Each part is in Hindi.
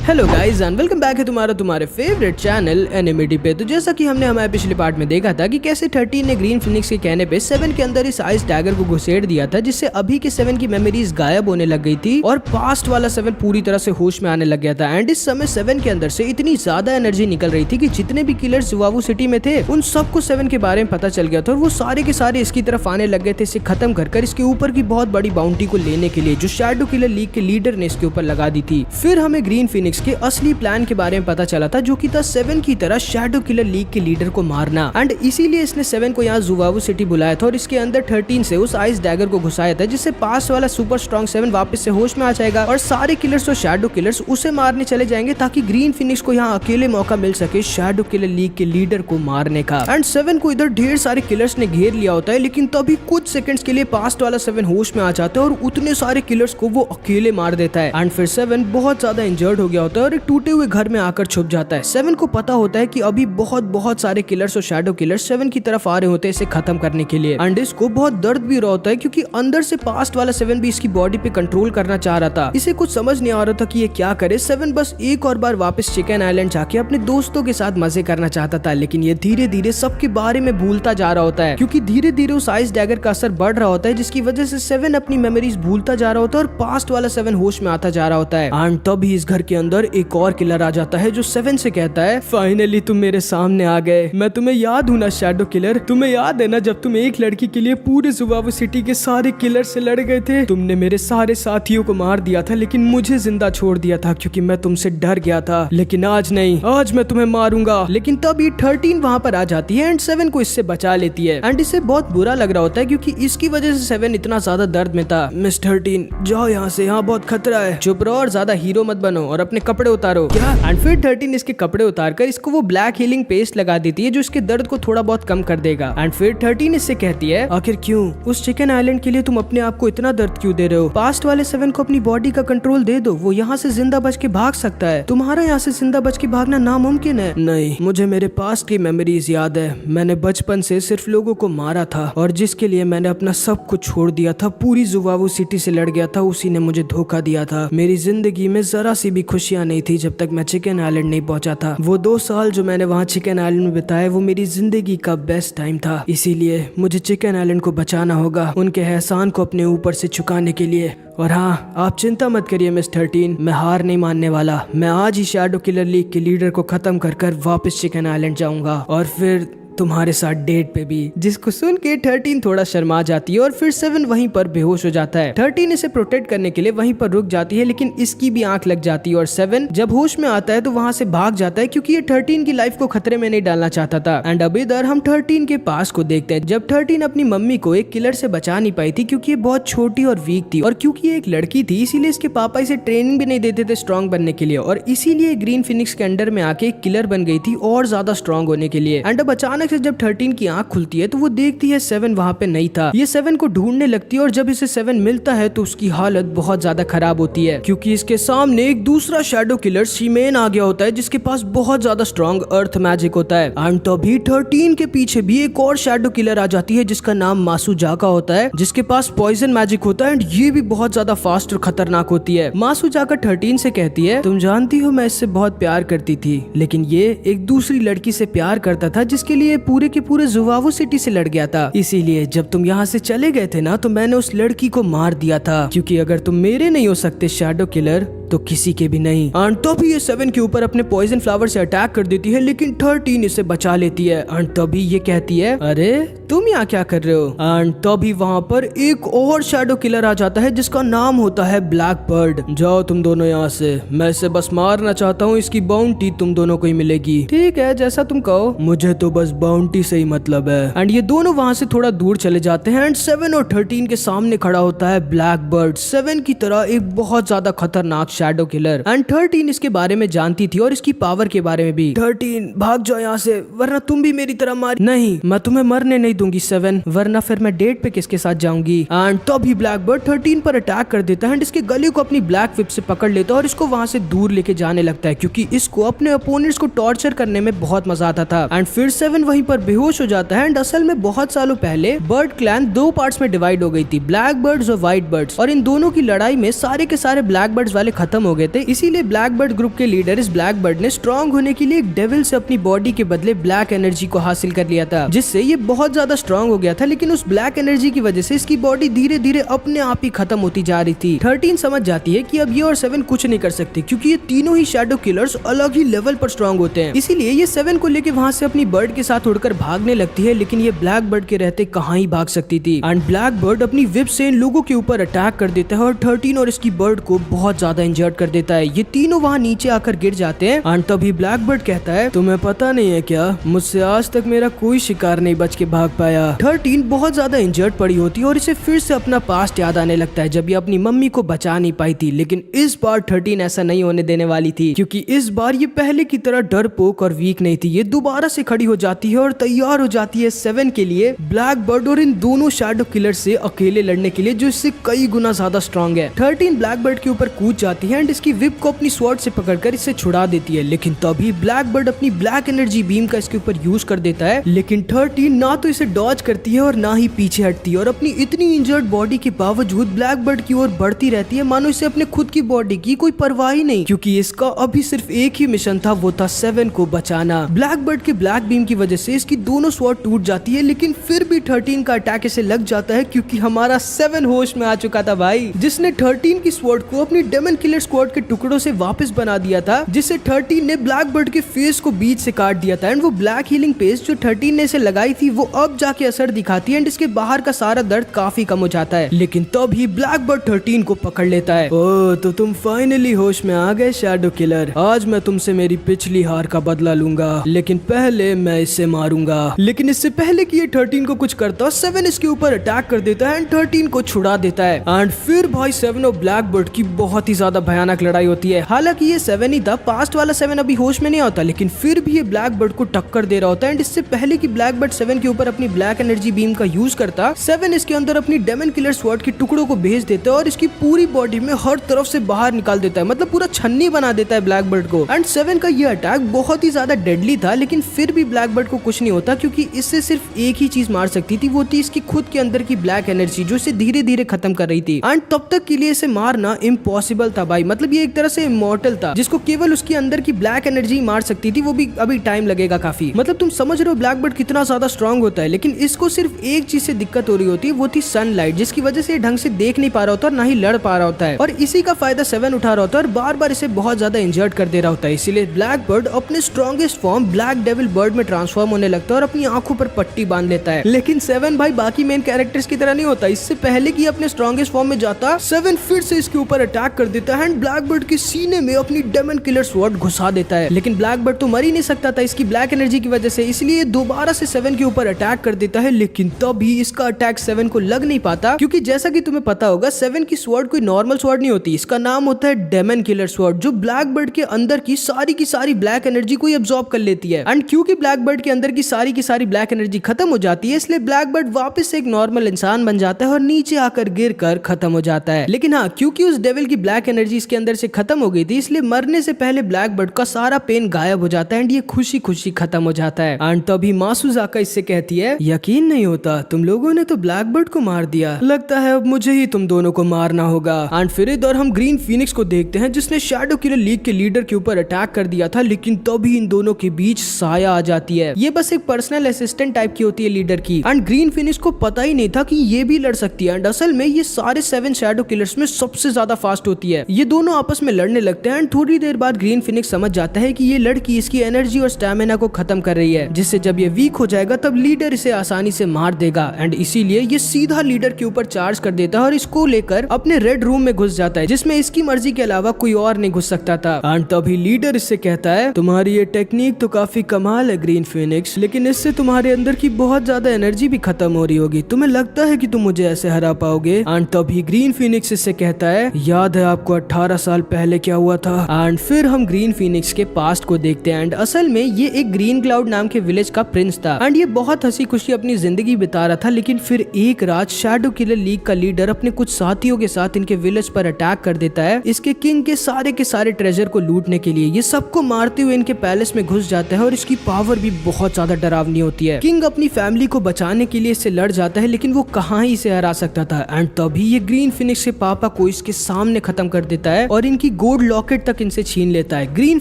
Hello guys and welcome back है तुम्हारे फेवरेट चैनल एनिमिटी पे। तो जैसा कि हमने हमारे पिछले पार्ट में देखा था कि कैसे 13 ने ग्रीन फिनिक्स के कहने पे 7 के अंदर इस आइस डैगर को घुसेड़ दिया था, जिससे अभी के 7 की मेमोरीज गायब होने लग गई थी और पास्ट वाला 7 पूरी तरह से होश में आने लग गया था। एंड इस समय 7 के अंदर से इतनी ज्यादा एनर्जी निकल रही थी कि जितने भी किलर्स जुवावू सिटी में थे उन सबको 7 के बारे में पता चल गया था और वो सारे के सारे इसकी तरफ आने लग गए थे, इसे खत्म कर इसके ऊपर की बहुत बड़ी बाउंटी को लेने के लिए जो शैडो किलर लीग के लीडर ने इसके ऊपर लगा दी थी। फिर हमें ग्रीन फिनिक्स के असली प्लान के बारे में पता चला था, जो कि था 7 की तरह शैडो किलर लीग के लीडर को मारना। एंड इसीलिए इसने 7 को यहाँ जुवावू सिटी बुलाया था और इसके अंदर 13 से उस आइस डैगर को घुसाया था, जिससे पास वाला सुपर स्ट्रॉन्ग 7 वापस से होश में आ जाएगा और सारे किलर्स और शैडो किलर्स उसे मारने चले जाएंगे ताकि ग्रीन फिनिक्स को यहाँ अकेले मौका मिल सके शैडो किलर लीग के लीडर को मारने का। एंड 7 को इधर ढेर सारे किलर्स ने घेर लिया होता है, लेकिन तभी कुछ सेकंड्स के लिए पास्ट वाला 7 होश में आ जाता है और उतने सारे किलर्स को वो अकेले मार देता है। एंड फिर 7 बहुत ज्यादा इंजर्ड हो गया होता है और एक टूटे हुए घर में आकर छुप जाता है। 7 को पता होता है कि अभी बहुत सारे किलर्स और शैडो किलर्स 7 की तरफ आ रहे होते हैं इसे खत्म करने के लिए। एंड इसको बहुत दर्द भी रहा होता है क्योंकि अंदर से पास्ट वाला 7 भी इसकी बॉडी पे कंट्रोल करना चाह रहा था। इसे कुछ समझ नहीं आ रहा था कि ये क्या करे। 7 बस एक और बार वापस चिकन आइलैंड जाके अपने दोस्तों के साथ मजे करना चाहता था, लेकिन ये धीरे धीरे सबके बारे में भूलता जा रहा होता है क्योंकि धीरे धीरे उस आइस डैगर का असर बढ़ रहा होता है, जिसकी वजह से 7 अपनी मेमोरीज भूलता जा रहा होता है और पास्ट वाला 7 होश में आता जा रहा होता है। एंड तभी इस घर के अंदर एक और किलर आ जाता है जो 7 से कहता है, फाइनली तुम मेरे सामने आ गए। मैं तुम्हें याद हूँ ना शैडो किलर, तुम्हें याद है ना जब तुम एक लड़की के लिए पूरे जुवावू सिटी के सारे किलर से लड़ गए थे। तुमने मेरे सारे साथियों को मार दिया था लेकिन मुझे जिंदा छोड़ दिया था क्योंकि मैं तुमसे डर गया था, लेकिन आज नहीं, आज मैं तुम्हें मारूंगा। लेकिन तभी 13 वहाँ पर आ जाती है एंड 7 को इससे बचा लेती है। एंड इसे बहुत बुरा लग रहा होता है क्योंकि इसकी वजह से 7 इतना ज्यादा दर्द में था। मिस 13 जाओ यहाँ से, यहाँ बहुत खतरा है। चुप रहो और ज्यादा हीरो मत बनो और अपने कपड़े उतारो। क्या? एंड फिर 13 इसके कपड़े उतार कर इसको वो ब्लैक हीलिंग पेस्ट लगा देती है जो इसके दर्द को थोड़ा बहुत कम कर देगा। एंड फिर 13 इससे कहती है, आखिर क्यों उस चिकन आइलैंड के लिए तुम अपने आप को इतना दर्द क्यों दे रहे हो? पास्ट वाले 7 को अपनी बॉडी का कंट्रोल दे दो, वो यहाँ से जिंदा बच के भाग सकता है। तुम्हारा यहाँ से जिंदा बच के भागना नामुमकिन है। नहीं, मुझे मेरे पास्ट की मेमोरीज याद है। मैंने बचपन से सिर्फ लोगों को मारा था और जिसके लिए मैंने अपना सब कुछ छोड़ दिया था, पूरी जुवावू सिटी से लड़ गया था, उसी ने मुझे धोखा दिया था। मेरी जिंदगी में जरा सी भी खुशियाँ नहीं थी जब तक मैं चिकन आइलैंड नहीं पहुंचा था। वो 2 साल जो मैंने वहाँ चिकन आइलैंड में बिताया वो मेरी जिंदगी का बेस्ट टाइम था। इसीलिए मुझे चिकन आइलैंड को बचाना होगा उनके एहसान को अपने ऊपर से चुकाने के लिए। और हाँ, आप चिंता मत करिए मिस 13, मैं हार नहीं मानने वाला। मैं आज ही शैडो किलर लीग के लीडर को खत्म कर वापस चिकन आइलैंड जाऊंगा और फिर तुम्हारे साथ डेट पे भी। जिसको सुन के 13 थोड़ा शर्मा जाती है और फिर 7 वहीं पर बेहोश हो जाता है। 13 इसे प्रोटेक्ट करने के लिए वहीं पर रुक जाती है, लेकिन इसकी भी आंख लग जाती है और 7 जब होश में आता है तो वहां से भाग जाता है क्योंकि ये 13 की लाइफ को खतरे में नहीं डालना चाहता था। एंड अब इधर हम 13 के पास को देखते हैं जब 13 अपनी मम्मी को एक किलर से बचा नहीं पाई थी क्योंकि ये बहुत छोटी और वीक थी और क्योंकि ये एक लड़की थी इसीलिए इसके पापा इसे ट्रेनिंग भी नहीं देते थे स्ट्रॉन्ग बनने के लिए और इसीलिए ग्रीन फिनिक्स के अंडर में आके एक किलर बन गई थी और ज्यादा स्ट्रॉन्ग होने के लिए। एंड अब अचानक से जब 13 की आंख खुलती है तो वो देखती है 7 वहाँ पे नहीं था। ये 7 को ढूंढने लगती है और जब इसे 7 मिलता है तो उसकी हालत बहुत ज्यादा खराब होती है क्योंकि इसके सामने एक दूसरा शैडो किलर शीमेन आ गया होता है जिसके पास बहुत ज्यादा स्ट्रॉन्ग अर्थ मैजिक होता है। एंड तभी 13 के पीछे भी एक और शैडो किलर आ जाती है जिसका नाम मासूजाका होता है, जिसके पास पॉइजन मैजिक होता है एंड ये भी बहुत ज्यादा फास्ट और खतरनाक होती है। मासूजाका 13 से कहती है, तुम जानती हो मैं इससे बहुत प्यार करती थी, लेकिन ये एक दूसरी लड़की से प्यार करता था जिसके लिए पूरे के पूरे जुवावू सिटी से लड़ गया था। इसीलिए जब तुम यहाँ से चले गए थे ना तो मैंने उस लड़की को मार दिया था क्योंकि अगर तुम मेरे नहीं हो सकते शैडो किलर तो किसी के भी नहीं। एंड तभी ये 7 के ऊपर अपने पॉइजन फ्लावर से अटैक कर देती है, लेकिन 13 इसे बचा लेती है। एंड तभी ये कहती है, अरे तुम यहाँ क्या कर रहे हो? एंड तभी वहाँ पर एक और शैडो किलर आ जाता है जिसका नाम होता है ब्लैक बर्ड। जाओ तुम दोनों यहाँ से, मैं इसे बस मारना चाहता हूँ, इसकी बाउंटी तुम दोनों को ही मिलेगी। ठीक है, जैसा तुम कहो, मुझे तो बस बाउंटी से ही मतलब है। एंड ये दोनों वहाँ से थोड़ा दूर चले जाते हैं एंड 7 और 13 के सामने खड़ा होता है ब्लैक बर्ड, 7 की तरह एक बहुत ज्यादा खतरनाक शैडो किलर। एंड 13 इसके बारे में जानती थी और इसकी पावर के बारे में भी। 13 भाग जाओ यहाँ से वरना तुम भी मेरी तरह मार। नहीं, मैं तुम्हें मरने नहीं दूंगी 7, वरना फिर मैं डेट पे किसके साथ जाऊंगी। एंड तभी ब्लैक बर्ड 13 पर अटैक कर देता है एंड इसके गले को अपनी ब्लैक विप से पकड़ लेता है और इसको वहां से दूर लेके जाने लगता है क्योंकि इसको अपने अपोनेंट्स को टॉर्चर करने में बहुत मजा आता था। एंड फिर 7 वहीं पर बेहोश हो जाता है। एंड असल में बहुत सालों पहले बर्ड क्लैन 2 पार्ट्स में डिवाइड हो गई थी, ब्लैक बर्ड्स और व्हाइट बर्ड्स, और इन दोनों की लड़ाई में सारे के सारे ब्लैक बर्ड्स वाले खत्म खत्म हो गए थे, इसीलिए ब्लैक बर्ड ग्रुप के लीडर इस ब्लैक बर्ड ने स्ट्रॉन्ग होने के लिए एक डेविल से अपनी बॉडी के बदले ब्लैक एनर्जी को हासिल कर लिया था, जिससे ये बहुत ज्यादा स्ट्रॉन्ग हो गया था। लेकिन उस ब्लैक एनर्जी की वजह से इसकी बॉडी धीरे धीरे अपने आप ही खत्म होती जा रही थी। 13 समझ जाती है कि अब ये और 7 कुछ नहीं कर सकते, क्योंकि ये तीनों ही शैडो किलर्स अलग ही लेवल पर स्ट्रॉन्ग होते हैं। इसीलिए ये 7 को लेके वहाँ से अपनी बर्ड के साथ उड़कर भागने लगती है, लेकिन ये ब्लैक बर्ड के रहते कहाँ ही भाग सकती थी। एंड ब्लैक बर्ड अपनी विप से इन लोगों के ऊपर अटैक कर देता है और 13 और इसकी बर्ड को बहुत ज्यादा इंजर्ड कर देता है। ये तीनों वहाँ नीचे आकर गिर जाते हैं। एंड तभी ब्लैक बर्ड कहता है, तुम्हें पता नहीं है क्या, मुझसे आज तक मेरा कोई शिकार नहीं बच के भाग पाया। 13 बहुत ज्यादा इंजर्ड पड़ी होती है और इसे फिर से अपना पास्ट याद आने लगता है, जब ये अपनी मम्मी को बचा नहीं पाई थी। लेकिन इस बार 13 ऐसा नहीं होने देने वाली थी, क्योंकि इस बार ये पहले की तरह डरपोक और वीक नहीं थी। ये दोबारा से खड़ी हो जाती है और तैयार हो जाती है 7 के लिए, ब्लैक बर्ड और इन दोनों शैडो किलर से अकेले लड़ने के लिए, जो इससे कई गुना ज्यादा स्ट्रॉन्ग है। 13 ब्लैक बर्ड के ऊपर कूद जाती है एंड इसकी विप को अपनी स्वॉर्ड से पकड़कर इसे छुड़ा देती है। लेकिन तभी ब्लैक बर्ड अपनी ब्लैक एनर्जी बीम का इसके ऊपर यूज कर देता है, लेकिन 13 ना तो इसे डॉज करती है और ना ही पीछे हटती है और अपनी इतनी इंजर्ड बॉडी के बावजूद ब्लैक बर्ड की ओर बढ़ती रहती है, मानो इसे अपने खुद की बॉडी की कोई परवाह ही नहीं, क्योंकि इसका अभी सिर्फ एक ही मिशन था, वो था 7 को बचाना। ब्लैक बर्ड के ब्लैक बीम की वजह से इसकी दोनों स्वॉर्ड टूट जाती है, लेकिन फिर भी 13 का अटैक इसे लग जाता है, क्योंकि हमारा 7 होश में आ चुका था भाई, जिसने 13 की स्वॉर्ड को अपनी डेमन किलर स्क्वाड के टुकड़ों से वापस बना दिया था, जिससे 13 ने ब्लैक बर्ड के फेस को बीच से काट दिया था। एंड वो ब्लैक हीलिंग पेस्ट जो 13 ने इसे लगाई थी वो अब जाके असर दिखाती है एंड इसके बाहर का सारा दर्द काफी कम हो जाता है। लेकिन तभी ब्लैक बर्ड 13 को पकड़ लेता है। ओह, तो तुम फाइनली होश में आ गए शैडो किलर, आज मैं तुमसे मेरी पिछली हार का बदला लूंगा, लेकिन पहले मैं इसे मारूंगा। लेकिन इससे पहले कि ये 13 को कुछ करता, 7 इसके ऊपर अटैक कर देता है एंड 13 को छुड़ा देता है। एंड फिर भाई 7 और ब्लैक बर्ड की बहुत ही ज्यादा भयानक लड़ाई होती है। हालांकि ये 7 ही था, पास्ट वाला 7 अभी होश में नहीं होता, लेकिन फिर भी ये ब्लैक बर्ड को टक्कर दे रहा होता है। एंड इससे पहले कि ब्लैक बर्ड 7 के ऊपर अपनी ब्लैक एनर्जी बीम का यूज करता, 7 इसके अंदर अपनी डेमन किलर स्वॉर्ड के टुकड़ों को भेज देता है और इसकी पूरी बॉडी में हर तरफ से बाहर निकाल देता है, मतलब पूरा छन्नी बना देता है ब्लैक बर्ड को। एंड 7 का ये अटैक बहुत ही ज्यादा डेडली था, लेकिन फिर भी ब्लैक बर्ड को कुछ नहीं होता, क्योंकि इससे सिर्फ एक ही चीज मार सकती थी, वो थी इसकी खुद के अंदर की ब्लैक एनर्जी, जो इसे धीरे धीरे खत्म कर रही थी। एंड तब तक के लिए इसे मारना इम्पॉसिबल था भाई, मतलब ये एक तरह से इमॉर्टल था, जिसको केवल उसके अंदर की ब्लैक एनर्जी मार सकती थी, वो भी अभी टाइम लगेगा काफी। मतलब तुम समझ रहे हो ब्लैक बर्ड कितना ज्यादा स्ट्रॉन्ग होता है, लेकिन इसको सिर्फ एक चीज से दिक्कत हो रही होती है, वो थी सनलाइट, जिसकी वजह से ढंग से देख नहीं पा रहा होता और ना ही लड़ पा रहा होता है। और इसी का फायदा 7 उठा रहा होता है और बार बार इसे बहुत ज्यादा इंजर्ड कर दे रहा होता है। इसीलिए ब्लैक बर्ड अपने strongest form black devil bird में ट्रांसफॉर्म होने लगता है और अपनी आंखों पर पट्टी बांध लेता है। लेकिन 7 भाई बाकी मेन कैरेक्टर्स की तरह नहीं होता, इससे पहले कि अपने स्ट्रॉन्गेस्ट फॉर्म में जाता, 7 फिर से इसके ऊपर अटैक कर देता है एंड ब्लैक बर्ड के सीने में अपनी डेमन किलर स्वॉर्ड घुसा देता है। लेकिन ब्लैक बर्ड तो मर ही नहीं सकता था इसकी ब्लैक एनर्जी की वजह से, इसलिए दोबारा से 7 के ऊपर अटैक कर देता है। लेकिन तभी इसका अटैक 7 को लग नहीं पाता, क्योंकि जैसा कि तुम्हें पता होगा 7 की स्वॉर्ड कोई नॉर्मल स्वॉर्ड नहीं होती, इसका नाम होता है डेमन किलर स्वॉर्ड, जो ब्लैक बर्ड के अंदर की सारी ब्लैक एनर्जी को एब्जॉर्ब कर लेती है। एंड क्योंकि ब्लैक बर्ड के अंदर की सारी ब्लैक एनर्जी खत्म हो जाती है, इसलिए ब्लैक बर्ड वापस से एक नॉर्मल इंसान बन जाता है और नीचे आकर गिर कर खत्म हो जाता है। लेकिन हाँ, क्योंकि उस डेविल की ब्लैक एनर्जी इसके अंदर से खत्म हो गई थी, इसलिए मरने से पहले ब्लैक बर्ड का सारा पेन गायब हो जाता है एंड ये खुशी खुशी खत्म हो जाता है। एंड तभी मासुजाका इससे कहती है, यकीन नहीं होता, तुम लोगों ने तो ब्लैक बर्ड को मार दिया, लगता है अब मुझे ही तुम दोनों को मारना होगा। एंड फिर इधर हम ग्रीन फीनिक्स को देखते हैं, जिसने शैडो किलर लीग के लीडर के ऊपर अटैक कर दिया था, लेकिन तभी इन दोनों के बीच साया आ जाती है। ये बस एक पर्सनल असिस्टेंट टाइप की होती है लीडर की। एंड ग्रीन फीनिक्स को पता ही नहीं था कि ये भी लड़ सकती है। एंड असल में ये सारे 7 शैडो किलर्स में सबसे ज्यादा फास्ट होती है। ये दोनों आपस में लड़ने लगते हैं एंड थोड़ी देर बाद ग्रीन फीनिक्स समझ जाता है कि ये लड़की इसकी एनर्जी और स्टैमिना को खत्म कर रही है, जिससे जब ये वीक हो जाएगा तब लीडर इसे आसानी से मार देगा। एंड इसीलिए ये सीधा लीडर के ऊपर चार्ज कर देता है और इसको लेकर अपने रेड रूम में घुस जाता है, जिसमें इसकी मर्जी के अलावा कोई और नहीं घुस सकता था। एंड तभी लीडर इससे कहता है, तुम्हारी ये टेक्निक तो काफी कमाल है ग्रीन फीनिक्स, लेकिन इससे तुम्हारे अंदर की बहुत ज्यादा एनर्जी भी खत्म हो रही होगी, तुम्हें लगता है कि तुम मुझे ऐसे हरा पाओगे? एंड तभी ग्रीन फीनिक्स इससे कहता है, याद है आपको 18 साल पहले क्या हुआ था? एंड फिर हम ग्रीन फीनिक्स के पास्ट को देखते हैं। एंड असल में ये एक ग्रीन क्लाउड नाम के विलेज का प्रिंस था एंड ये बहुत हंसी खुशी अपनी जिंदगी बिता रहा था। लेकिन फिर एक रात शैडो किलर लीग का लीडर अपने कुछ साथियों के साथ इनके विलेज पर अटैक कर देता है, इसके किंग के सारे ट्रेजर को लूटने के लिए। ये सबको मारते हुए इनके पैलेस में घुस जाता है और इसकी पावर भी बहुत ज्यादा डरावनी होती है। किंग अपनी फैमिली को बचाने के लिए इससे लड़ जाता है, लेकिन वो कहाँ ही इसे हरा सकता था। एंड तभी ये ग्रीन फिनिक्स के पापा को इसके सामने खत्म कर देता है और इनकी गोल्ड लॉकेट तक इनसे छीन लेता है। ग्रीन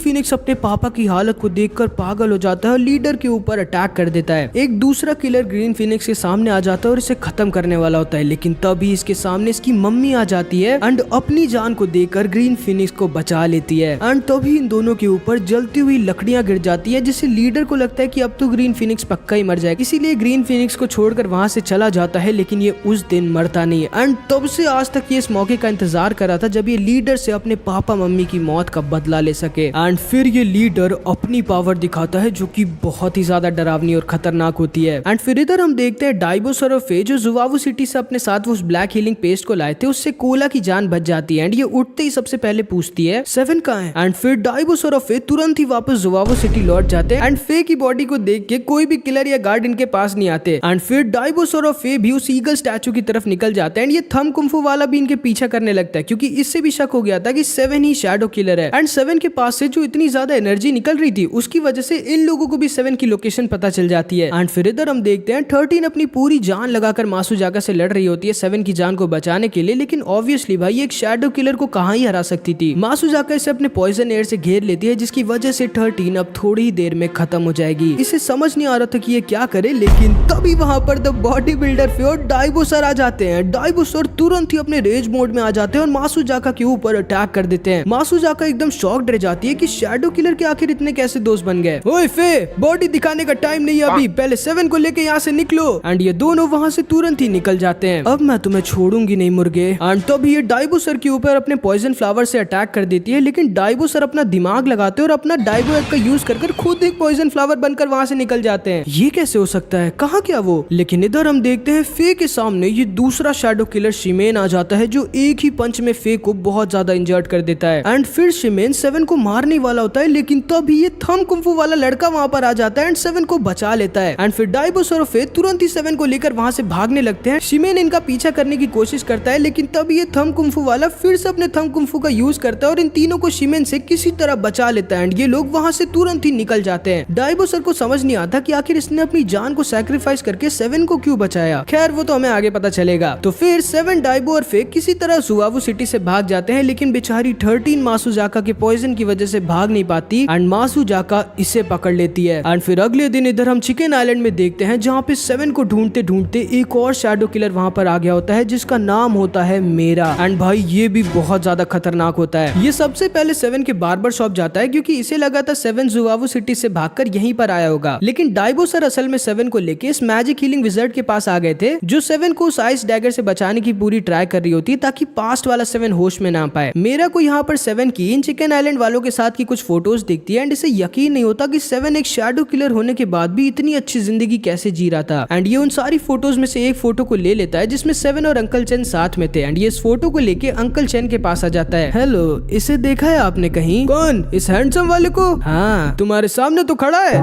फिनिक्स अपने पापा की हालत को देखकर पागल हो जाता है और लीडर के ऊपर अटैक कर देता है। एक दूसरा किलर ग्रीन फिनिक्स के सामने आ जाता है और इसे खत्म करने वाला होता है, लेकिन तभी इसके सामने इसकी मम्मी आ जाती है एंड अपनी जान को देकर ग्रीन फिनिक्स को बचा लेती है। एंड तभी इन दोनों के ऊपर जलती हुई लकड़ियां गिर जाती है, जिससे लीडर को लगता है कि अब तो ग्रीन फिनिक्स पक्का ही मर जाएगा, इसीलिए ग्रीन फिनिक्स को छोड़कर वहां से चला जाता है। लेकिन ये उस दिन मरता नहीं है एंड तब से आज तक ये इस मौके का इंतजार कर रहा था जब ये लीडर से अपने पापा मम्मी की मौत का बदला ले सके। एंड फिर ये लीडर अपनी पावर दिखाता है जो कि बहुत ही ज्यादा डरावनी और खतरनाक होती है। एंड फिर इधर हम देखते हैं डाइबोसोर और फे जो जुवावू सिटी से अपने साथ वो उस ब्लैक हीलिंग पेस्ट को लाए थे, उससे कोला की जान बच जाती है एंड ये उठते ही सबसे पहले पूछती है सेवन कहाँ है। एंड फिर डाइबोसोर और फे तुरंत ही वापस जुवावू सिटी लौट जाते हैं एंड फे की बॉडी को देख के कोई भी किलर या गार्ड इनके पास नहीं आते। एंड फिर डाइबोसोर और फे भी उस ईगल स्टैचू की तरफ निकल जाते हैं एंड ये थंब कुंफू वाला भी इनके पीछा करने लगता है, क्योंकि इससे भी शक हो गया था कि सेवन ही शैडो किलर है। एंड सेवन के पास से जो इतनी ज्यादा एनर्जी निकल रही थी उसकी वजह से इन लोगों को भी सेवन की लोकेशन पता चल जाती है। एंड फिर इधर हम देखते हैं 13 अपनी पूरी जान लगाकर मासुजाका से लड़ रही होती है सेवन की जान को बचाने के लिए, लेकिन ऑब्वियसली भाई एक शैडो किलर को कहां ही हरा सकती थी। मासुजाका इसे अपने पॉइजन एयर से घेर लेती है, जिसकी वजह से 13 अब थोड़ी ही देर में खत्म हो जाएगी। इसे समझ नहीं आ रहा था कि ये क्या करे, लेकिन तभी वहां पर द बॉडी बिल्डर फे और डाइबोसर आ जाते हैं। डाइबोसर तुरंत ही अपने रेज मोड में आ जाते हैं और मासुजाका के ऊपर अटैक कर देते हैं। मासुजाका एकदम शॉक्ड रह जाती है कि शैडो किलर के आखिर इतने कैसे दोस्त बन गए। ओए फे, बॉडी दिखाने का टाइम नहीं है अभी, पहले सेवन को लेके यहाँ से निकलो। एंड ये दोनों वहाँ से तुरंत ही निकल जाते हैं। अब मैं तुम्हें छोड़ूंगी नहीं मुर्गे। एंड तभी ये डाइबोसर के ऊपर अपने पॉइजन फ्लावर से अटैक कर देती है, लेकिन डाइबोसर अपना दिमाग लगाते हैं और अपना डाइबो एग का यूज कर खुद एक पॉइजन फ्लावर बनकर वहाँ से निकल जाते हैं। ये कैसे हो सकता है, कहाँ क्या वो। लेकिन इधर हम देखते हैं फे के सामने ये दूसरा शैडो किलर शिमेन आ जाता है, जो एक ही पंच में फे को बहुत ज्यादा इंजर्ड कर देता है। एंड फिर शिमेन सेवन को मारने वाला होता है, लेकिन तभी ये थंब कुंफू वाला लड़का वहाँ पर आ जाता है एंड सेवन को बचा लेता है। एंड फिर डाइबोसर और फे तुरंत ही सेवन को लेकर वहाँ से भागने लगते हैं। शिमेन इनका पीछा करने की कोशिश करता है, लेकिन तभी ये थंब कुंफू वाला फिर से अपने थंब कुंफू का यूज करता है और इन तीनों को शिमेन से किसी तरह बचा लेता है एंड ये लोग वहाँ से तुरंत ही निकल जाते हैं। डाइबोसर को समझ नहीं आता कि आखिर इसने अपनी जान को सैक्रिफाइस करके सेवन को क्यों बचाया। खैर वो तो हमें आगे पता चलेगा। तो फिर सेवन, डाइबो और फे किसी तरह जुवावू सिटी से भाग जाते हैं, लेकिन बेचारी 13 मासुजाका के पॉइजन की वजह से भाग नहीं पाती एंड मासुजाका इसे पकड़ लेती है। एंड फिर अगले दिन इधर हम चिकन आइलैंड में देखते हैं, जहाँ पे सेवन को ढूंढते ढूंढते एक और शैडो किलर वहाँ पर आ गया होता है, जिसका नाम होता है मेरा। एंड भाई ये भी बहुत ज्यादा खतरनाक होता है। ये सबसे पहले सेवन के बार्बर शॉप जाता है, क्योंकि इसे लगा था सेवन जुवावू सिटी से भागकर यहीं पर आया होगा, लेकिन डाइबोसर असल में सेवन को लेके इस मैजिक हीलिंग विजर्ड के पास आ गए थे, जो सेवन को उस आइस डैगर से बचाने की पूरी ट्राई कर रही होती ताकि पास्ट वाला सेवन होश में ना पाए। मेरा को यहाँ पर सेवन की इन चिकन आइलैंड वालों के साथ की कुछ फोटोज दिखती है एंड इसे यकीन नहीं होता कि सेवन एक शैडो किलर होने के बाद भी इतनी अच्छी जिंदगी कैसे जी रहा था। एंड ये उन सारी फोटोज में से एक फोटो को ले लेता है जिसमें सेवन और अंकल चैन साथ में थे एंड ये इस फोटो को लेके अंकल चैन के पास आ जाता है। हेलो, इसे देखा है आपने कहीं? कौन? इस हैंडसम वाले को? हाँ, तुम्हारे सामने तो खड़ा है।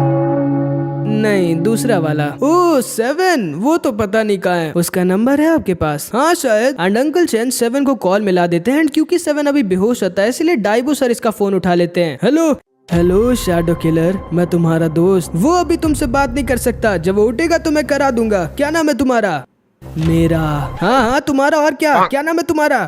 नहीं, दूसरा वाला। ओह सेवन, वो तो पता नहीं कहाँ है। उसका नंबर है आपके पास? हाँ शायद। एंड अंकल चैन सेवन को कॉल मिला देते हैं, क्योंकि सेवन अभी बेहोश होता है इसलिए डाइबोसर इसका फोन उठा लेते हैं। हेलो हेलो शैडो किलर, मैं तुम्हारा दोस्त। वो अभी तुमसे बात नहीं कर सकता, जब वो उठेगा तो मैं करा दूंगा। क्या नाम है तुम्हारा? मेरा। हाँ, तुम्हारा और क्या नाम है तुम्हारा?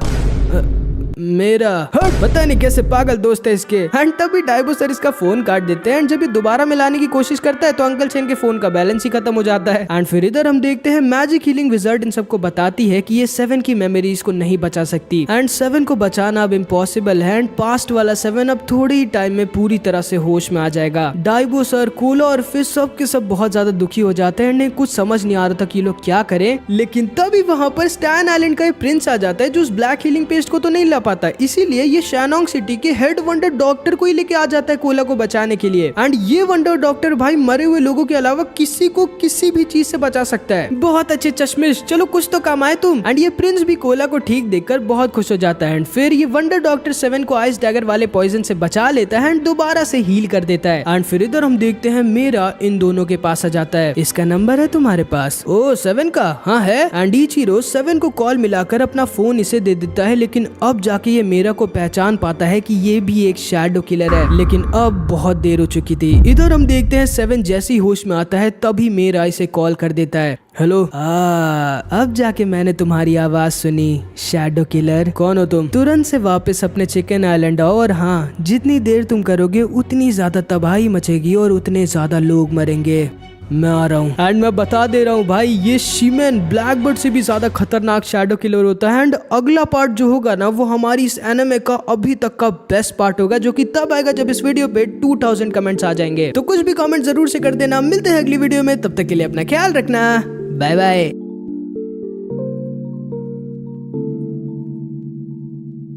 मेरा। पता नहीं कैसे पागल दोस्त है इसके। एंड तभी डाइबोसर इसका फोन काट देते हैं एंड जब ये दोबारा मिलाने की कोशिश करता है तो अंकल चैन के फोन का बैलेंस ही खत्म हो जाता है। एंड फिर इधर हम देखते हैं मैजिक हीलिंग विजर्ड इन सबको बताती है कि ये सेवन की मेमोरीज को नहीं बचा सकती एंड सेवन को बचाना अब इम्पॉसिबल है एंड पास्ट वाला सेवन अब थोड़े ही टाइम में पूरी तरह से होश में आ जाएगा। डाइबोसर, कोला और फिश सब के सब बहुत ज्यादा दुखी हो जाते हैं। कुछ समझ नहीं आ रहा था कि ये लोग क्या करें, लेकिन तभी वहाँ पर स्टैन आइलैंड का एक प्रिंस आ जाता है जो उस ब्लैक हीलिंग पेस्ट को तो नहीं ला पाता, इसीलिए ये शैनोंग सिटी के हेड वंडर डॉक्टर को ही लेके आ जाता है कोला को बचाने के लिए। एंड ये वंडर डॉक्टर भाई मरे हुए लोगों के अलावा किसी को किसी भी चीज से बचा सकता है। बहुत अच्छे चश्मिश, चलो कुछ तो काम आए तुम। एंड ये प्रिंस भी कोला को ठीक देखकर बहुत खुश हो जाता है एंड फिर ये वंडर डॉक्टर सेवन को आइस डैगर वाले पॉइजन से बचा लेता है एंड दोबारा से हील कर देता है। एंड फिर इधर हम देखते हैं मेरा इन दोनों के पास आ जाता है। इसका नंबर है तुम्हारे पास? ओ सेवन का? हाँ है। एंड इचिरो सेवन को कॉल मिलाकर अपना फोन इसे दे देता है, लेकिन अब जाके ये मेरा को पहचान पाता है कि ये भी एक शैडो किलर है, लेकिन अब बहुत देर हो चुकी थी। इधर हम देखते हैं सेवन जैसे ही होश में आता है तभी मेरा इसे कॉल कर देता है। हेलो। अब जाके मैंने तुम्हारी आवाज सुनी। शैडो किलर, कौन हो तुम? तुरंत से वापस अपने चिकन आइलैंड आओ, और हाँ, जितनी देर तुम करोगे उतनी ज्यादा तबाही मचेगी और उतने ज्यादा लोग मरेंगे। मैं आ रहा हूँ। एंड मैं बता दे रहा हूँ भाई, ये शीमैन ब्लैकबर्ड से भी ज्यादा खतरनाक शैडो किलर होता है। एंड अगला पार्ट जो होगा ना, वो हमारी इस एनिमे का अभी तक का बेस्ट पार्ट होगा, जो कि तब आएगा जब इस वीडियो पे 2000 कमेंट्स आ जाएंगे। तो कुछ भी कमेंट जरूर से कर देना। मिलते हैं अगली वीडियो में, तब तक के लिए अपना ख्याल रखना। Bye bye.